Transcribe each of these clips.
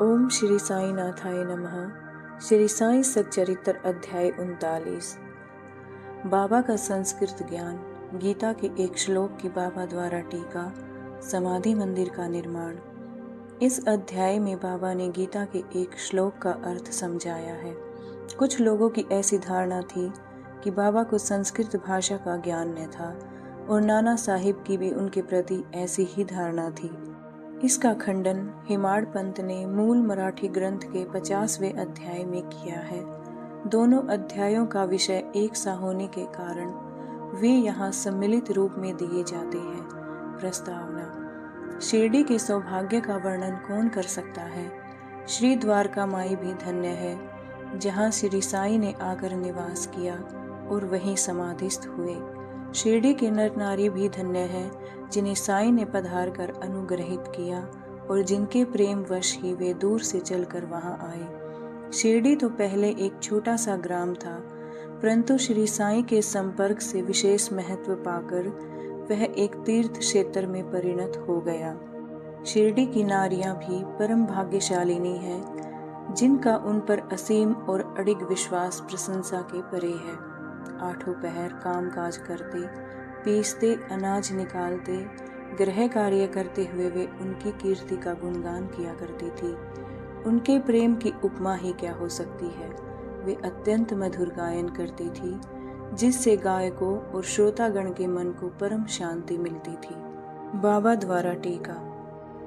ओम श्री साई नाथाय नमः। श्री साई सच्चरित्र अध्याय 39। बाबा का संस्कृत ज्ञान। गीता के एक श्लोक की बाबा द्वारा टीका। समाधि मंदिर का निर्माण। इस अध्याय में बाबा ने गीता के एक श्लोक का अर्थ समझाया है। कुछ लोगों की ऐसी धारणा थी कि बाबा को संस्कृत भाषा का ज्ञान न था और नाना साहिब की भी उनके प्रति ऐसी ही धारणा थी। इसका खंडन हेमाड पंत ने मूल मराठी ग्रंथ के 50वें अध्याय में किया है। दोनों अध्यायों का विषय एक सा होने के कारण वे यहाँ सम्मिलित रूप में दिए जाते हैं। प्रस्तावना। शिरडी के सौभाग्य का वर्णन कौन कर सकता है। श्री द्वारका माई भी धन्य है, जहाँ श्री साई ने आकर निवास किया और वहीं समाधिस्थ हुए। शिरडी के नर नारी भी धन्य है, जिन्हें साई ने पधार कर अनुग्रहित किया और जिनके प्रेम वश ही वे दूर से चलकर वहां आए। शिरडी तो पहले एक छोटा सा ग्राम था, परंतु श्री साई के संपर्क से विशेष महत्व पाकर वह एक तीर्थ क्षेत्र में परिणत हो गया। शिरडी की नारियां भी परम भाग्यशालिनी हैं, जिनका उन पर असीम और अडिग विश्वास प्रशंसा के परे है। आठों पहर काम काज करते, पीसते, अनाज निकालते, गृह कार्य करते हुए वे उनकी कीर्ति का गुणगान किया करती थी। उनके प्रेम की उपमा ही क्या हो सकती है। वे अत्यंत मधुर गायन करती थी, जिससे गायकों और श्रोतागण के मन को परम शांति मिलती थी। बाबा द्वारा टीका।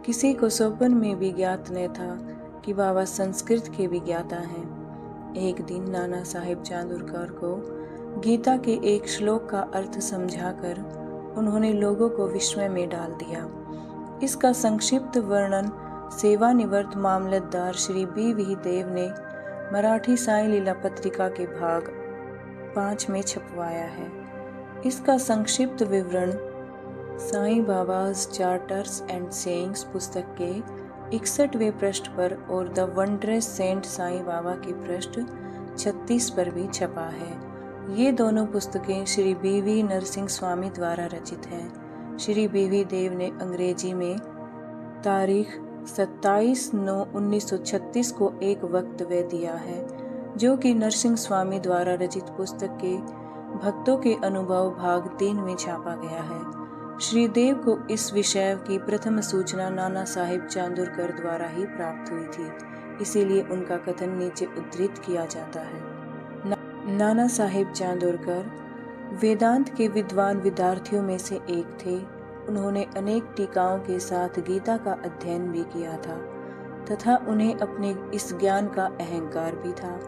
किसी को स्वप्न में भी ज्ञात न था कि बाबा संस्कृत के भी ज्ञाता हैं। एक दिन नाना साहिब चांदुरकर को गीता के एक श्लोक का अर्थ समझाकर उन्होंने लोगों को विस्मय में डाल दिया। इसका संक्षिप्त वर्णन सेवानिवृत्त मामलतदार श्री बी देव ने मराठी साई लीला पत्रिका के भाग 5 में छपवाया है। इसका संक्षिप्त विवरण साई बाबाज चार्टर्स एंड सेइंग्स पुस्तक के 61वें पृष्ठ पर और the wondrous Saint Sai Baba के पृष्ठ 36 पर भी छपा है। ये दोनों पुस्तकें श्री बी नरसिंह स्वामी द्वारा रचित हैं। श्री बी देव ने अंग्रेजी में तारीख 27/9/1936 को एक वक्तव्य दिया है, जो कि नरसिंह स्वामी द्वारा रचित पुस्तक के भक्तों के अनुभव भाग 3 में छापा गया है। श्री देव को इस विषय की प्रथम सूचना नाना साहिब चांदुरकर द्वारा ही प्राप्त हुई थी, इसीलिए उनका कथन नीचे उद्धृत किया जाता है। नाना साहिब चांदोरकर वेदांत के विद्वान विद्यार्थियों में से एक थे। उन्होंने अनेक टीकाओं के साथ गीता का अध्ययन भी किया था तथा उन्हें अपने इस ज्ञान का अहंकार भी था।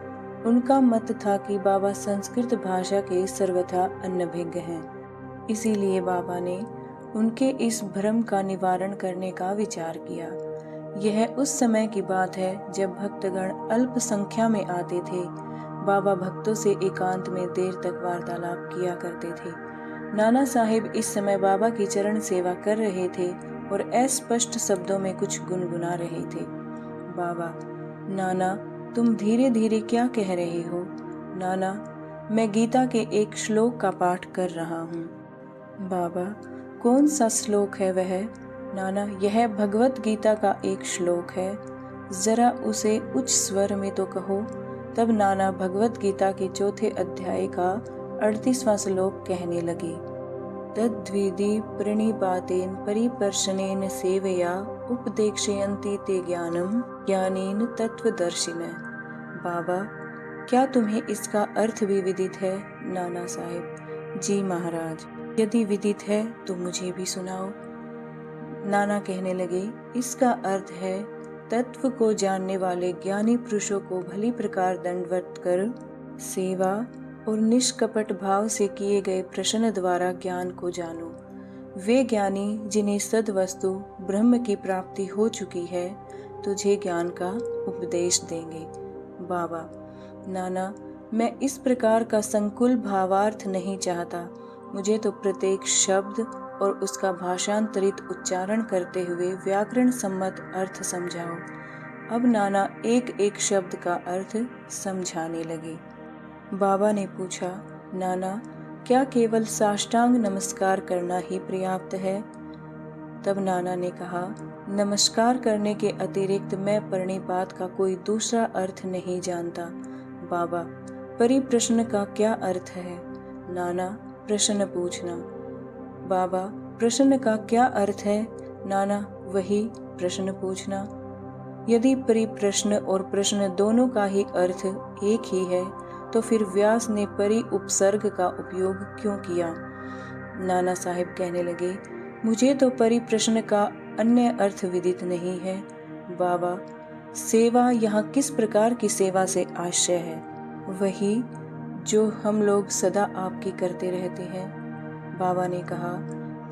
उनका मत था कि बाबा संस्कृत भाषा के सर्वथा अनभिज्ञ हैं। इसीलिए बाबा ने उनके इस भ्रम का निवारण करने का विचार किया। यह उस समय की बात है जब भक्तगण अल्प संख्या में आते थे। बाबा भक्तों से एकांत में देर तक वार्तालाप किया करते थे। नाना साहिब इस समय बाबा की चरण सेवा कर रहे थे और अस्पष्ट शब्दों में कुछ गुनगुना रहे थे। बाबा, नाना तुम धीरे धीरे क्या कह रहे हो। नाना, मैं गीता के एक श्लोक का पाठ कर रहा हूँ। बाबा, कौन सा श्लोक है वह। नाना, यह भगवत गीता का एक श्लोक है, जरा उसे उच्च स्वर में तो कहो। तब नाना भगवत गीता के 4थे अध्याय का 38वां श्लोक कहने लगे। तद्विधि प्रणिपातेन परिपर्शनेन सेवया उपदेक्षयन्ति ते ज्ञानम ज्ञानेन तत्वदर्शिनः। बाबा, क्या तुम्हें इसका अर्थ भी विदित है। नाना साहिब, जी महाराज, यदि विदित है तो मुझे भी सुनाओ। नाना कहने लगे, इसका अर्थ है तत्व को जानने वाले ज्ञानी पुरुषों को भली प्रकार दंडवत कर सेवा और निष्कपट भाव से किए गए प्रश्न द्वारा ज्ञान को जानो। वे ज्ञानी जिन्हें सद्वस्तु ब्रह्म की प्राप्ति हो चुकी है, तुझे ज्ञान का उपदेश देंगे। बाबा, नाना, मैं इस प्रकार का संकुल भावार्थ नहीं चाहता। मुझे तो प्रत्येक शब्द और उसका भाषांतरित उच्चारण करते हुए व्याकरण सम्मत अर्थ समझाओ। अब नाना एक एक शब्द का अर्थ समझाने लगे। बाबा ने पूछा, नाना, क्या केवल साष्टांग नमस्कार करना ही पर्याप्त है। तब नाना ने कहा, नमस्कार करने के अतिरिक्त मैं प्रणिपात का कोई दूसरा अर्थ नहीं जानता। बाबा, परिप्रश्न का क्या अर्थ है? नाना, प्रश्न पूछना। बाबा, प्रश्न का क्या अर्थ है? नाना, वही प्रश्न पूछना। यदि परिप्रश्न और प्रश्न दोनों का ही अर्थ एक ही है, तो फिर व्यास ने परि उपसर्ग का उपयोग क्यों किया? नाना साहिब कहने लगे, मुझे तो परिप्रश्न का अन्य अर्थ विदित नहीं है। बाबा, सेवा यहाँ किस प्रकार की सेवा से आशय है? वही जो हम लोग सदा आपकी करते रहते हैं। बाबा ने कहा,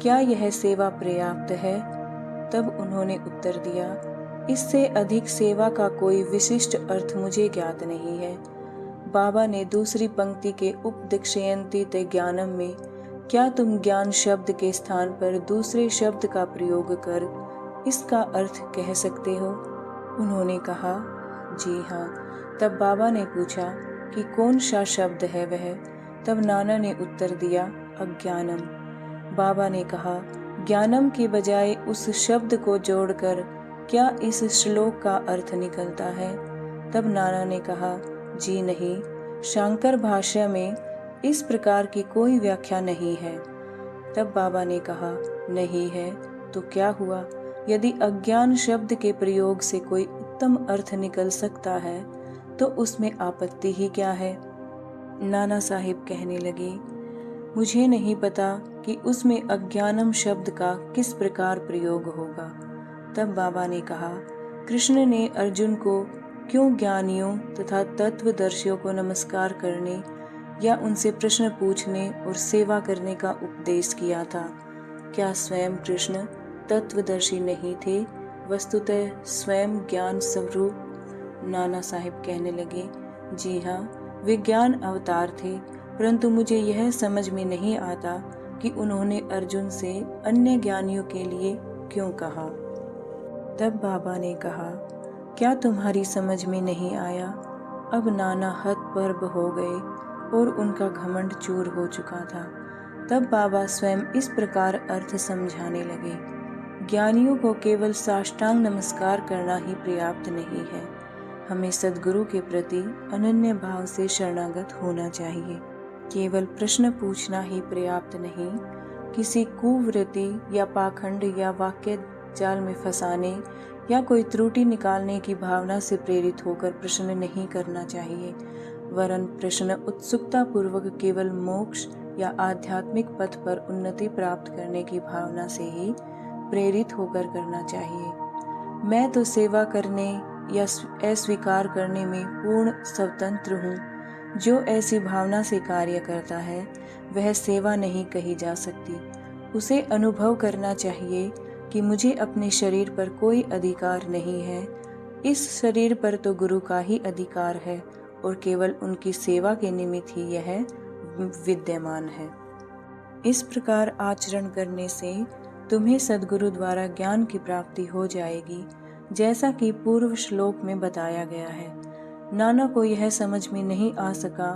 क्या यह सेवा पर्याप्त है? तब उन्होंने उत्तर दिया, इससे अधिक सेवा का कोई विशिष्ट अर्थ मुझे ज्ञात नहीं है। बाबा ने दूसरी पंक्ति के उपदिक्षयन्ति ते ज्ञानम में क्या तुम ज्ञान शब्द के स्थान पर दूसरे शब्द का प्रयोग कर इसका अर्थ कह सकते हो? उन्होंने कहा, जी हाँ। तब बाबा ने पूछा कि कौन सा शब्द है वह? तब नाना ने उत्तर दिया, अज्ञानम। बाबा ने कहा, ज्ञानम के बजाय उस शब्द को जोड़कर क्या इस श्लोक का अर्थ निकलता है? तब नाना ने कहा, जी नहीं, शांकर भाष्य में इस प्रकार की कोई व्याख्या नहीं है। तब बाबा ने कहा, नहीं है तो क्या हुआ? यदि अज्ञान शब्द के प्रयोग से कोई उत्तम अर्थ निकल सकता है तो उसमें आपत्ति ही क्या है? नाना साहिब कहने लगे, मुझे नहीं पता कि उसमें अज्ञानम शब्द का किस प्रकार प्रयोग होगा। तब बाबा ने कहा, कृष्ण ने अर्जुन को क्यों ज्ञानियों तथा तत्वदर्शियों को नमस्कार करने या उनसे प्रश्न पूछने और सेवा करने का उपदेश किया था? क्या स्वयं कृष्ण तत्वदर्शी नहीं थे, वस्तुतः स्वयं ज्ञान स्वरूप? नाना साहिब कहने लगे, जी हाँ, वे ज्ञान अवतार थे, परंतु मुझे यह समझ में नहीं आता कि उन्होंने अर्जुन से अन्य ज्ञानियों के लिए क्यों कहा। तब बाबा ने कहा, क्या तुम्हारी समझ में नहीं आया? अब नाना हतप्रभ हो गए और उनका घमंड चूर हो चुका था। तब बाबा स्वयं इस प्रकार अर्थ समझाने लगे, ज्ञानियों को केवल साष्टांग नमस्कार करना ही पर्याप्त नहीं है, हमें सद्गुरु के प्रति अनन्य भाव से शरणागत होना चाहिए। केवल प्रश्न पूछना ही पर्याप्त नहीं, किसी कुवृत्ति या पाखंड या वाक्य जाल में फंसाने या कोई त्रुटि निकालने की भावना से प्रेरित होकर प्रश्न नहीं करना चाहिए, वरन प्रश्न उत्सुकता पूर्वक केवल मोक्ष या आध्यात्मिक पथ पर उन्नति प्राप्त करने की भावना से ही प्रेरित होकर करना चाहिए। मैं तो सेवा करने या अस्वीकार करने में पूर्ण स्वतंत्र हूँ। जो ऐसी भावना से कार्य करता है वह सेवा नहीं कही जा सकती। उसे अनुभव करना चाहिए कि मुझे अपने शरीर पर कोई अधिकार नहीं है, इस शरीर पर तो गुरु का ही अधिकार है और केवल उनकी सेवा के निमित्त ही यह विद्यमान है। इस प्रकार आचरण करने से तुम्हें सद्गुरु द्वारा ज्ञान की प्राप्ति हो जाएगी, जैसा कि पूर्व श्लोक में बताया गया है। नाना को यह समझ में नहीं आ सका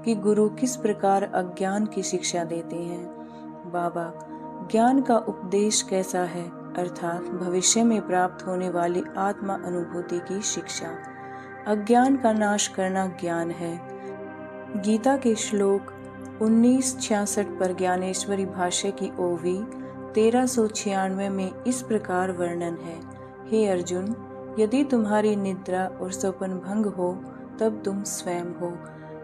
कि गुरु किस प्रकार अज्ञान की शिक्षा देते हैं। बाबा, ज्ञान का उपदेश कैसा है, अर्थात भविष्य में प्राप्त होने वाली आत्मा अनुभूति की शिक्षा। अज्ञान का नाश करना ज्ञान है। गीता के श्लोक 1966 पर ज्ञानेश्वरी भाष्य की ओवी 1396 में इस प्रकार वर्णन है, हे अर्जुन, यदि तुम्हारी निद्रा और स्वप्न भंग हो तब तुम स्वयं हो।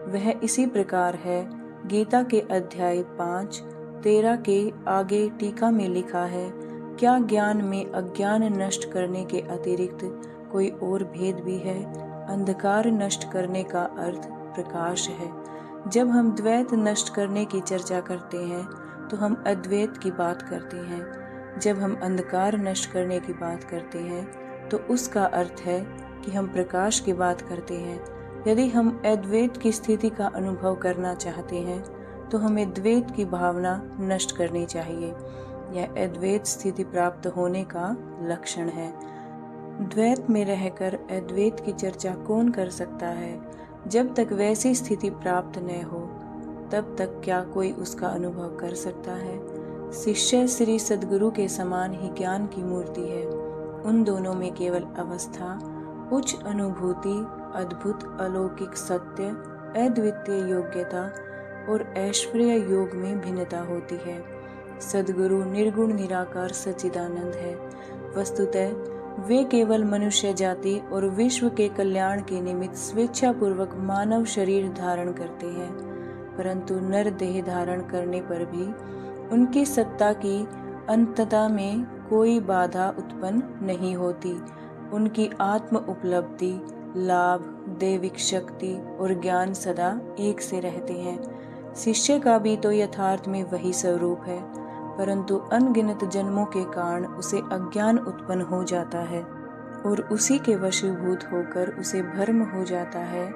वह इसी प्रकार है। गीता के अध्याय 5:13 के आगे टीका में लिखा है, क्या ज्ञान में अज्ञान नष्ट करने के अतिरिक्त कोई और भेद भी है? अंधकार नष्ट करने का अर्थ प्रकाश है। जब हम द्वैत नष्ट करने की चर्चा करते हैं तो हम अद्वैत की बात करते हैं। जब हम अंधकार नष्ट करने की बात करते हैं तो उसका अर्थ है कि हम प्रकाश की बात करते हैं। यदि हम अद्वैत की स्थिति का अनुभव करना चाहते हैं तो हमें द्वैत की भावना नष्ट करनी चाहिए। यह अद्वैत स्थिति प्राप्त होने का लक्षण है। द्वैत में रहकर अद्वैत की चर्चा कौन कर सकता है? जब तक वैसी स्थिति प्राप्त न हो तब तक क्या कोई उसका अनुभव कर सकता है? शिष्य श्री सद्गुरु के समान ही ज्ञान की मूर्ति है। उन दोनों में केवल अवस्था, उच्च अनुभूति, अद्भुत अलौकिक सत्य, अद्वितीय योग्यता और ऐश्वर्य योग में भिन्नता होती है। सद्गुरु निर्गुण निराकार सच्चिदानंद है। वस्तुतः वे केवल मनुष्य जाति और विश्व के कल्याण के निमित्त स्वेच्छापूर्वक मानव शरीर धारण करते हैं, परंतु नर देह धारण करने पर भी उनकी सत्ता की अंतता में कोई बाधा उत्पन्न नहीं होती। उनकी आत्म उपलब्धि, लाभ, दैविक शक्ति और ज्ञान सदा एक से रहते हैं। शिष्य का भी तो यथार्थ में वही स्वरूप है, परंतु अनगिनत जन्मों के कारण उसे अज्ञान उत्पन्न हो जाता है और उसी के वशीभूत होकर उसे भ्रम हो जाता है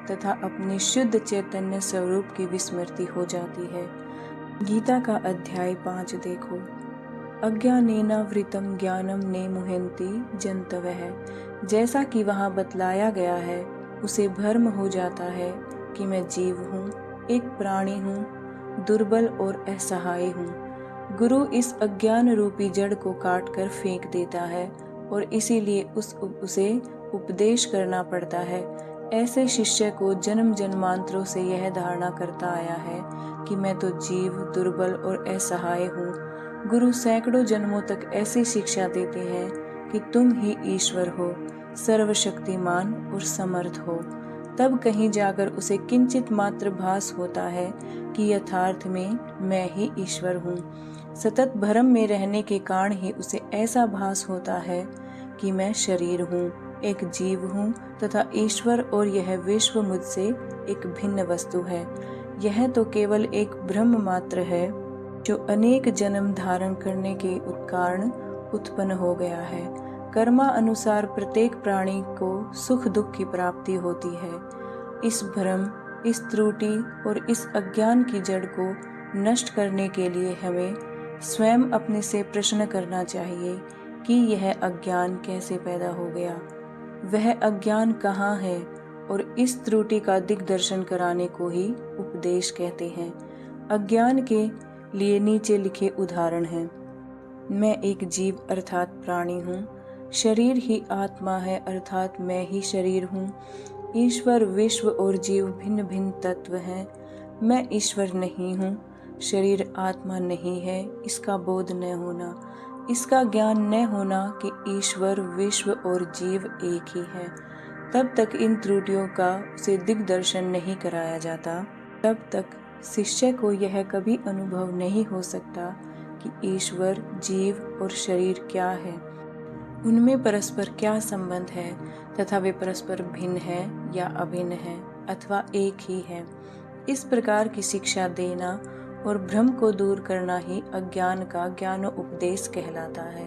तथा अपने शुद्ध चैतन्य स्वरूप की विस्मृति हो जाती है। गीता का अध्याय 5 देखो। अज्ञानेनावृतं ज्ञानम ने मुह्यन्ति जन्तवः। जैसा कि वहाँ बतलाया गया है, उसे भ्रम हो जाता है कि मैं जीव हूँ, एक प्राणी हूँ, दुर्बल और असहाय हूँ। गुरु इस अज्ञान रूपी जड़ को काट कर फेंक देता है और इसीलिए उसे उपदेश करना पड़ता है। ऐसे शिष्य को जन्म जन्मांतरों से यह धारणा करता आया है कि मैं तो जीव, दुर्बल और असहाय हूँ। गुरु सैकड़ों जन्मों तक ऐसी शिक्षा देते हैं कि तुम ही ईश्वर हो, सर्वशक्तिमान और समर्थ हो। तब कहीं जाकर उसे किंचित मात्र भास होता है कि यथार्थ में मैं ही ईश्वर हूँ। सतत भ्रम में रहने के कारण ही उसे ऐसा भास होता है कि मैं शरीर हूँ, एक जीव हूँ तथा ईश्वर और यह विश्व मुझसे एक भिन्न वस्तु है। यह तो केवल एक भ्रम मात्र है जो अनेक जन्म धारण करने के कारण उत्पन्न हो गया है। कर्मा अनुसार प्रत्येक प्राणी को सुख दुख की प्राप्ति होती है। इस भ्रम, इस त्रुटि और इस अज्ञान की जड़ को नष्ट करने के लिए हमें स्वयं अपने से प्रश्न करना चाहिए कि यह अज्ञान कैसे पैदा हो गया, वह अज्ञान कहाँ है, और इस त्रुटि का दिग्दर्शन कराने को ही उपदेश कहते हैं। अज्ञान के लिए नीचे लिखे उदाहरण हैं। मैं एक जीव अर्थात प्राणी हूँ, शरीर ही आत्मा है अर्थात मैं ही शरीर हूँ। ईश्वर, विश्व और जीव भिन्न भिन्न तत्व हैं। मैं ईश्वर नहीं हूँ, शरीर आत्मा नहीं है, इसका बोध न होना, इसका ज्ञान न होना कि ईश्वर, विश्व और जीव एक ही है, तब तक इन त्रुटियों का उसे दिग्दर्शन नहीं कराया जाता। तब तक शिष्य को यह कभी अनुभव नहीं हो सकता कि ईश्वर, जीव और शरीर क्या है, उनमें परस्पर क्या संबंध है तथा वे परस्पर भिन्न है या अभिन्न है अथवा एक ही है। इस प्रकार की शिक्षा देना और भ्रम को दूर करना ही अज्ञान का ज्ञानोपदेश कहलाता है।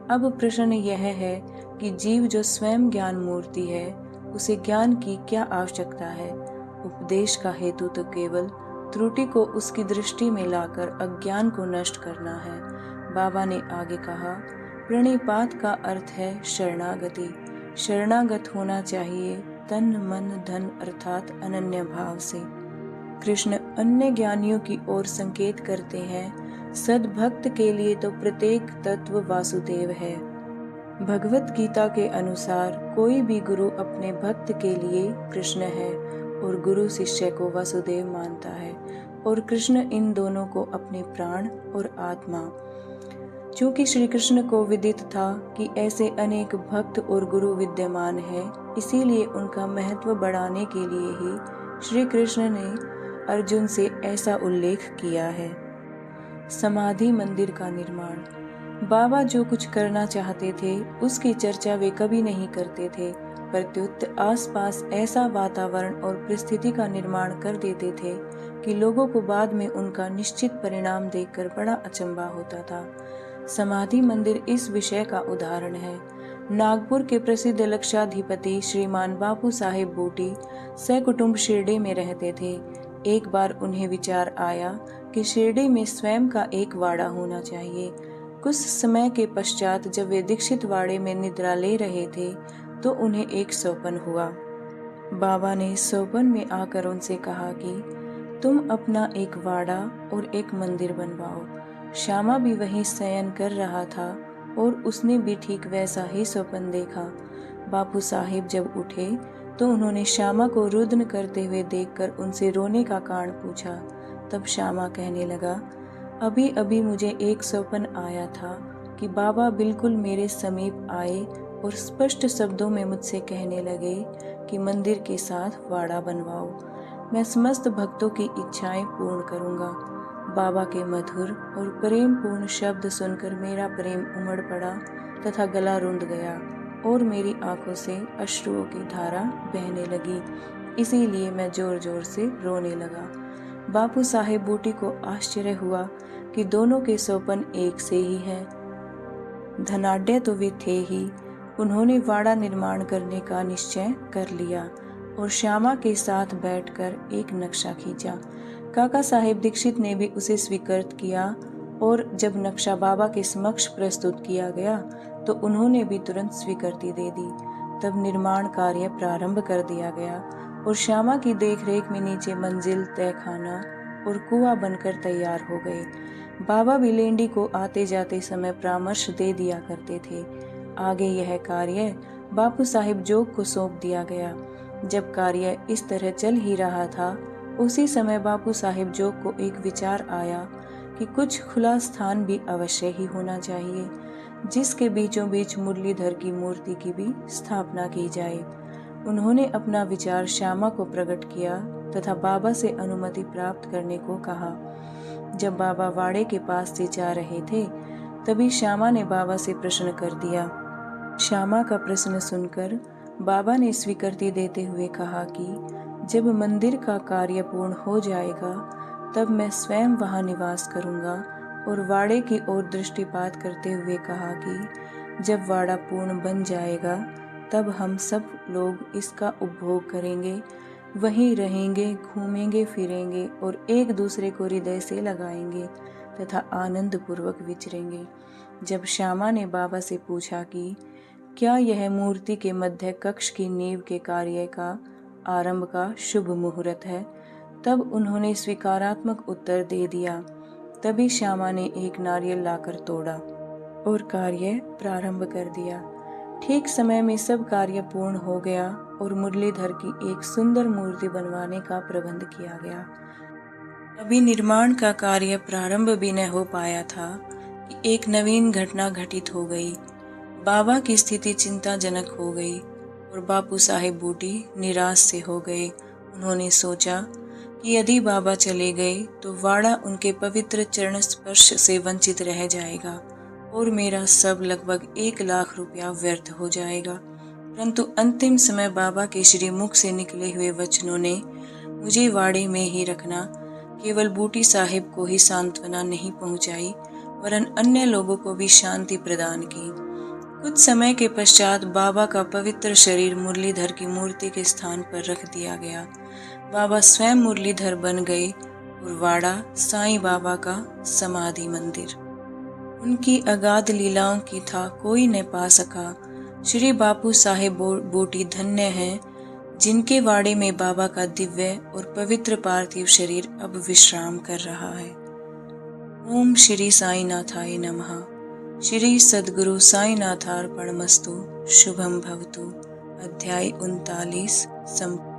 अब प्रश्न यह है कि जीव जो स्वयं ज्ञान मूर्ति है, उसे ज्ञान की क्या आवश्यकता है। उपदेश का हेतु तो केवल त्रुटि को उसकी दृष्टि में लाकर अज्ञान को नष्ट करना है। बाबा ने आगे कहा, प्रणिपात का अर्थ है शरणागति। शरणागत होना चाहिए तन मन धन अर्थात अनन्य भाव से। कृष्ण अन्य ज्ञानियों की ओर संकेत करते हैं। सद्भक्त के लिए तो प्रत्येक तत्व वासुदेव है। भगवत गीता के अनुसार कोई भी गुरु अपने भक्त के लिए कृष्ण है और गुरु शिष्य को वासुदेव मानता है, और कृष्ण इन दोनों को अपने प्राण और आत्मा। चूंकि श्री कृष्ण को विदित था कि ऐसे अनेक भक्त और गुरु विद्यमान हैं, इसीलिए उनका महत्व बढ़ाने के लिए ही श्री कृष्ण ने अर्जुन से ऐसा उल्लेख किया है। समाधि मंदिर का निर्माण। बाबा जो कुछ करना चाहते थे उसकी चर्चा वे कभी नहीं करते थे, प्रत्युत आसपास ऐसा वातावरण और परिस्थिति का निर्माण कर देते थे कि लोगों को बाद में उनका निश्चित परिणाम देखकर बड़ा अचंभा होता था। समाधि मंदिर इस विषय का उदाहरण है। नागपुर के प्रसिद्ध लक्षाधिपति श्रीमान बापू साहेब बूटी सकुटुंब शिरडी में रहते थे। एक बार उन्हें विचार आया कि शिरडी में स्वयं का एक वाड़ा होना चाहिए। कुछ समय के पश्चात जब वे दीक्षित वाड़े में निद्रा ले रहे थे तो उन्हें एक स्वप्न हुआ। बाबा ने स्वप्न में आकर उनसे कहा कि तुम अपना एक वाड़ा और एक मंदिर बनवाओ। श्यामा भी वहीं शयन कर रहा था और उसने भी ठीक वैसा ही स्वप्न देखा। बापू साहिब जब उठे तो उन्होंने श्यामा को रुदन करते हुए देखकर उनसे रोने का कारण पूछा। तब श्यामा कहने लगा, अभी अभी मुझे एक स्वप्न आया था कि बाबा बिल्कुल मेरे समीप आए और स्पष्ट शब्दों में मुझसे कहने लगे कि मंदिर के साथ वाड़ा बनवाओ, मैं समस्त भक्तों की इच्छाएं पूर्ण करूंगा। बाबा के मधुर और प्रेम पूर्ण शब्द सुनकर मेरा प्रेम उमड़ पड़ा तथा गला रुंध गया और मेरी आंखों से अश्रुओं की धारा बहने लगी। इसीलिए मैं जोर जोर से रोने लगा। बापू साहेब बूटी को आश्चर्य हुआ कि दोनों के स्वप्न एक से ही हैं। धनाढ्य तो वे थे ही। उन्होंने वाड़ा निर्माण करने का निश्चय कर लिया और श्यामा के साथ बैठकर एक नक्शा खींचा। काका साहेब दीक्षित ने भी उसे स्वीकृत किया और जब नक्शा बाबा के समक्ष प्रस्तुत किया गया तो उन्होंने भी तुरंत स्वीकृति दे दी। तब निर्माण कार्य प्रारंभ कर दिया गया और श्यामा की देखरेख में नीचे मंजिल, तहखाना और कुआं बनकर तैयार हो गए। बाबा भी लेंडी को आते जाते समय परामर्श दे दिया करते थे। आगे यह कार्य बापू साहिब जोग को सौंप दिया गया। जब कार्य इस तरह चल ही रहा था, उसी समय बापू साहिब जोग को एक विचार आया कि कुछ खुला स्थान भी अवश्य ही होना चाहिए, जिसके बीचों बीच मुरलीधर की मूर्ति की भी स्थापना की जाए। उन्होंने अपना विचार श्यामा को प्रकट किया तथा बाबा से अनुमति प्राप्त करने को कहा। जब बाबा वाड़े के पास से जा रहे थे, तभी श्यामा ने बाबा से प्रश्न कर दिया। श्यामा का प्रश्न सुनकर बाबा ने स्वीकृति देते हुए कहा कि जब मंदिर का कार्य पूर्ण हो जाएगा तब मैं स्वयं वहां निवास करूंगा, और वाड़े की ओर दृष्टिपात करते हुए कहा कि जब वाड़ा पूर्ण बन जाएगा तब हम सब लोग इसका उपभोग करेंगे, वहीं रहेंगे, घूमेंगे फिरेंगे और एक दूसरे को हृदय से लगाएंगे तथा आनंद पूर्वक विचरेंगे। जब श्यामा ने बाबा से पूछा कि क्या यह मूर्ति के मध्य कक्ष की नींव के कार्य का आरंभ का शुभ मुहूर्त है, तब उन्होंने स्वीकारात्मक उत्तर दे दिया। तभी श्यामा ने एक नारियल लाकर तोड़ा और कार्य प्रारंभ कर दिया। ठीक समय में सब कार्य पूर्ण हो गया और मुरलीधर की एक सुंदर मूर्ति बनवाने का प्रबंध किया गया। अभी निर्माण का कार्य प्रारंभ भी न हो पाया था कि एक नवीन घटना घटित हो गई। बाबा की स्थिति चिंताजनक हो गई और बापू साहेब बूटी निराश से हो गए। उन्होंने सोचा कि यदि बाबा चले गए तो वाड़ा उनके पवित्र चरण स्पर्श से वंचित रह जाएगा और मेरा सब लगभग 1 लाख रुपया व्यर्थ हो जाएगा। परंतु अंतिम समय बाबा के श्री मुख से निकले हुए वचनों ने मुझे वाड़े में ही रखना केवल बूटी साहिब को ही सांत्वना नहीं पहुंचाई, वरन अन्य लोगों को भी शांति प्रदान की। कुछ समय के पश्चात बाबा का पवित्र शरीर मुरलीधर की मूर्ति के स्थान पर रख दिया गया। बाबा स्वयं मुरलीधर बन गए और वाड़ा साईं बाबा का समाधि मंदिर। उनकी अगाध लीलाओं की था कोई न पा सका। श्री बापू साहेब बूटी धन्य हैं, जिनके वाड़े में बाबा का दिव्य और पवित्र पार्थिव शरीर अब विश्राम कर रहा है। ओम श्री साईनाथाय नमः। श्री सद्गुरु साईनाथार्पणमस्तु। शुभम भवतु। अध्याय 39 संपूर्ण।